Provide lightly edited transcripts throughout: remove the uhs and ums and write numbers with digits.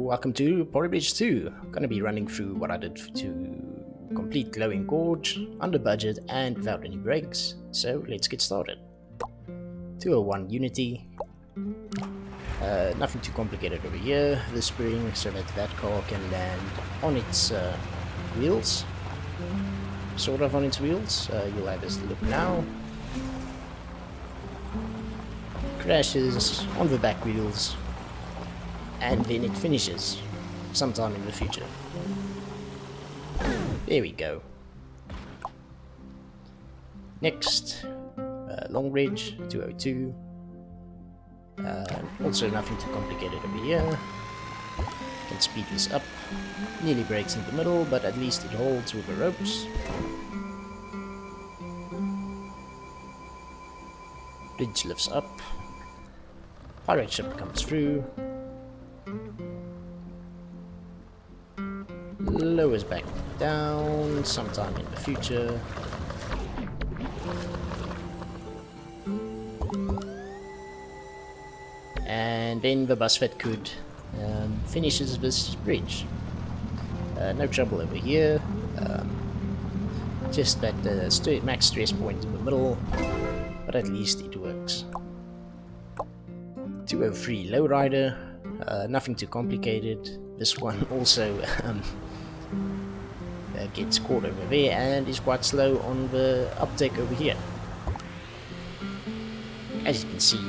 welcome to Drawbridge 2. I'm going to be running through what I did to complete Glowing Gorge, under budget and without any breaks, so let's get started. 201 Unity, nothing too complicated over here, the spring so that that car can land on its wheels, sort of on its wheels. You'll have this look now. Crashes on the back wheels, and then it finishes sometime in the future. There we go. Next, Long Bridge 202. Also nothing too complicated over here. Can speed this up. Nearly breaks in the middle, but at least it holds with the ropes. Bridge lifts up. Pirate ship comes through. Lowers back down sometime in the future. And then the bus that could finishes this bridge. No trouble over here. Just that max stress point in the middle, but at least it works. 203 Lowrider, nothing too complicated. This one also gets caught over there and is quite slow on the uptake over here. As you can see,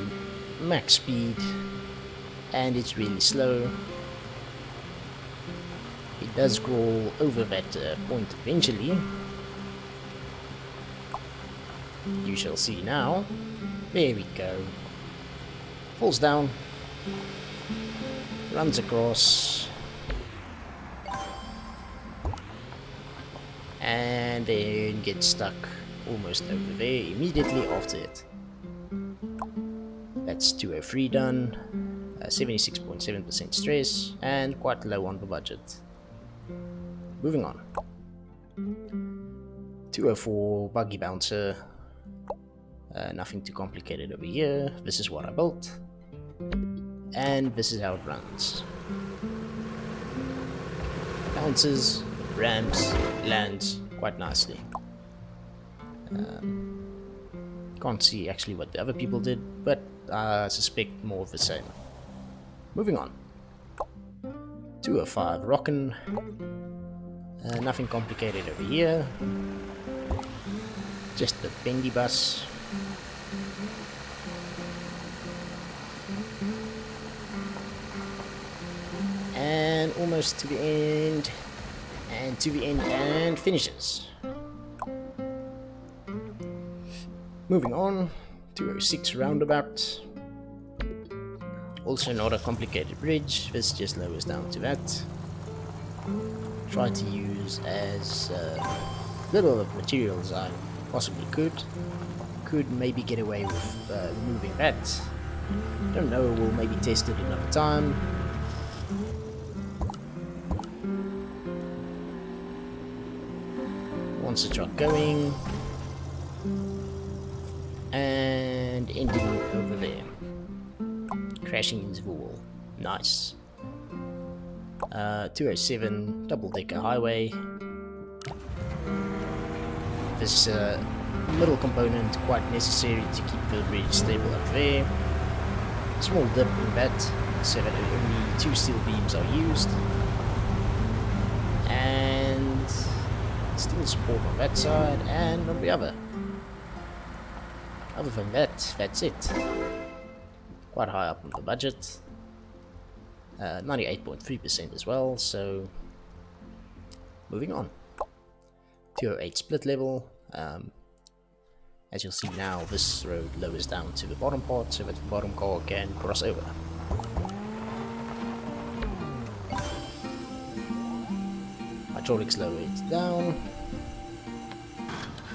max speed, and it's really slow. It does crawl over that point eventually. You shall see now. There we go. Falls down, runs across, and then gets stuck almost over there immediately after it. That's 203 done, 76.7% stress, and quite low on the budget. Moving on. 204 Buggy Bouncer, nothing too complicated over here. This is what I built. And this is how it runs. Bounces, ramps, lands quite nicely. Can't see actually what the other people did, but I suspect more of the same. Moving on. 205 Rockin. Nothing complicated over here. Just the bendy bus. And almost to the end, and to the end, and finishes. Moving on, 206 Roundabout. Also not a complicated bridge, this just lowers down to that. Try to use as little of material as I possibly could. Could maybe get away with removing that. Don't know, we'll maybe test it another time. Once the truck going, and ending over there, crashing into the wall. Nice. 207 double-decker highway. This middle component quite necessary to keep the bridge stable up there. Small dip in that, so that only 2 steel beams are used. And steel support on that side and on the other. Other than that, that's it. Quite high up on the budget. 98.3% as well, so moving on. 208 split level. As you'll see now, this road lowers down to the bottom part so that the bottom car can cross over. Hydraulics lower it down,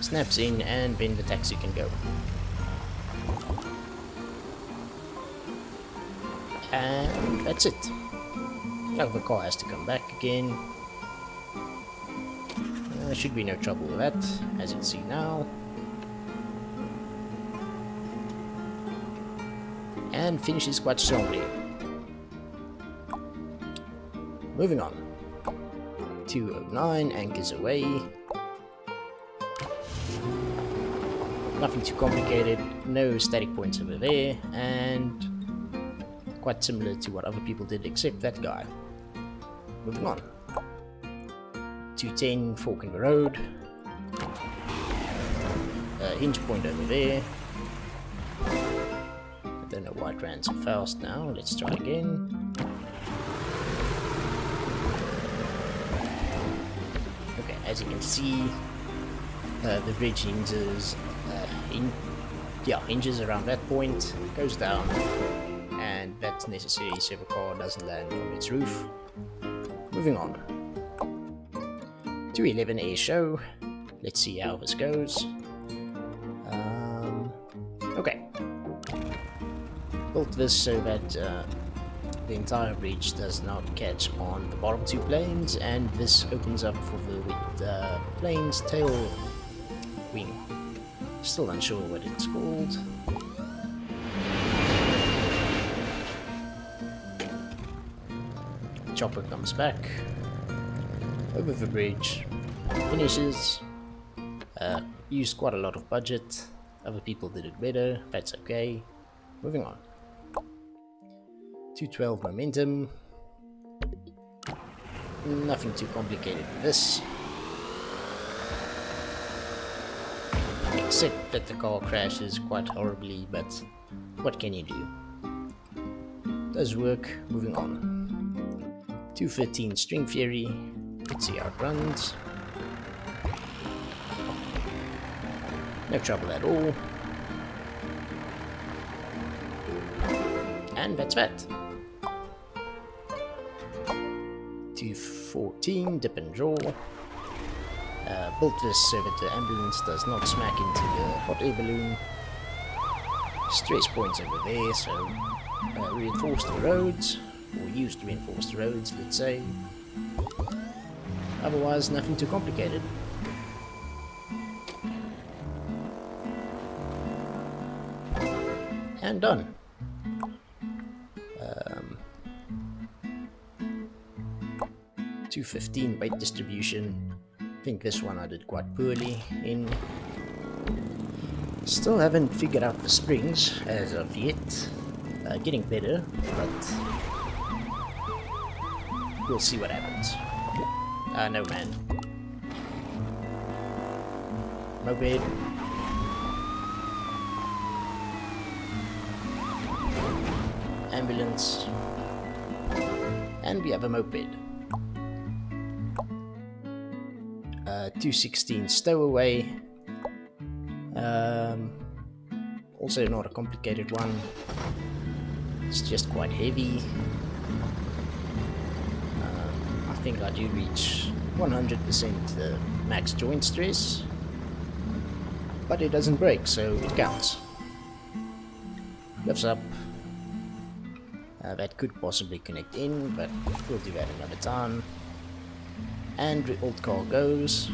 snaps in, and then the taxi can go. And that's it. Now the car has to come back again. There should be no trouble with that, as you'll see now. And finishes quite strongly. Moving on. 209, anchors away. Nothing too complicated, no static points over there, and quite similar to what other people did except that guy. Moving on. 210, fork in the road. Hinge point over there. I don't know why it ran so fast now, let's try again. Okay, as you can see, the bridge hinges, hinges around that point, goes down, and that's necessary so the car doesn't land on its roof. Moving on. 211 air show. Let's see how this goes. Okay. Built this so that the entire bridge does not catch on the bottom two planes, and this opens up for the plane's tail wing. Still unsure what it's called. Chopper comes back over the bridge, finishes. Used quite a lot of budget. Other people did it better. That's okay. Moving on. 212 momentum. Nothing too complicated with this, except that the car crashes quite horribly, but what can you do? Does work. Moving on. 213 string fury. Let's see how it runs. No trouble at all. And that's that. 214 dip and draw. Built this so that the ambulance does not smack into the hot air balloon. Stress points over there, so reinforce the roads, or use to reinforce the roads, let's say. Otherwise, nothing too complicated. And done. 215 weight distribution. I think this one I did quite poorly in. Still haven't figured out the springs as of yet. Getting better, but we'll see what happens. No man. Moped. Ambulance. And we have a moped. 216 Stow Away. Also not a complicated one. It's just quite heavy. I think I do reach 100% max joint stress, but it doesn't break, so it counts. Lifts up. That could possibly connect in, but we'll do that another time. And the old car goes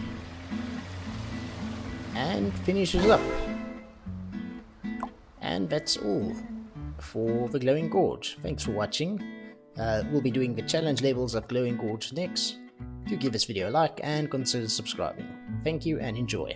and finishes up. And that's all for the Glowing Gorge. Thanks for watching. We'll be doing the challenge levels of Glowing Gorge next. Do give this video a like and consider subscribing. Thank you and enjoy.